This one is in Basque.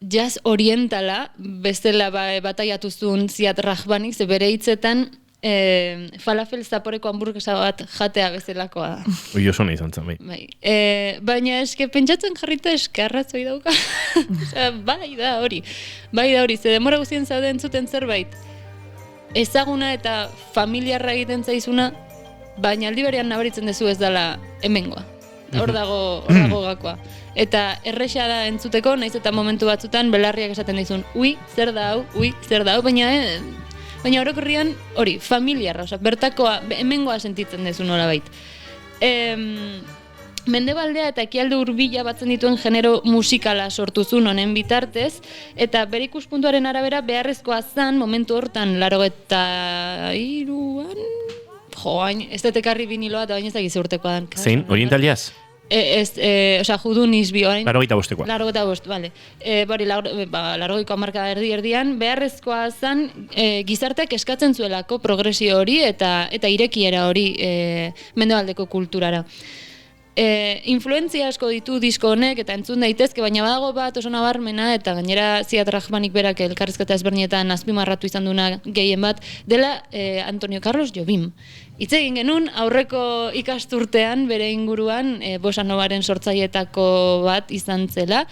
jazz orientala, bestela bataiatu zuen Ziad Rahmanik, ze bere hitzetan falafel zaporeko hamburguesa bat jatea bezalakoa da. Oi, oso nahi izan zen, bai. Baina eske pentsatzen jarrita eskarrazoi dauka. Bai da hori, ze demora guztien zaude entzuten zerbait. Ezaguna eta familiarra egiten zaizuna, baina aldi berean nabaritzen dezu ez dela hemengoa. Hor dago gakoa. Eta erresa da entzuteko, naiz eta momentu batzutan belarriak esaten dizun, zer da hau, baina orokorrian hori, familiarra, bertakoa, hemengoa sentitzen dezu nolabait. Mendebaldea eta ekialde hurbila batzen dituen genero musikala sortu zuen honen bitartez, eta bere ikuspuntuaren arabera beharrezkoa zen momentu hortan 83an, hain, ez detekarri biniloa eta baina ez dakiz urtekoa dan. Zein, Oriental Jazz? Judun izbi orain. 85koa. 85, bale. Largoiko hamarkada erdian, beharrezkoa zen gizarteak eskatzen zuelako progresio hori eta irekiera hori mendebaldeko kulturara. Influentzia asko ditu disko honek eta entzun daitezke, baina badago bat oso nabarmena eta gainera Ziad Rahmanik berak elkarrizketa ezberdinetan azpimarratu izan duna gehien bat, dela Antonio Carlos Jobim. Hitz egin genuen aurreko ikasturtean bere inguruan bossa novaren sortzaileetako bat izan zela,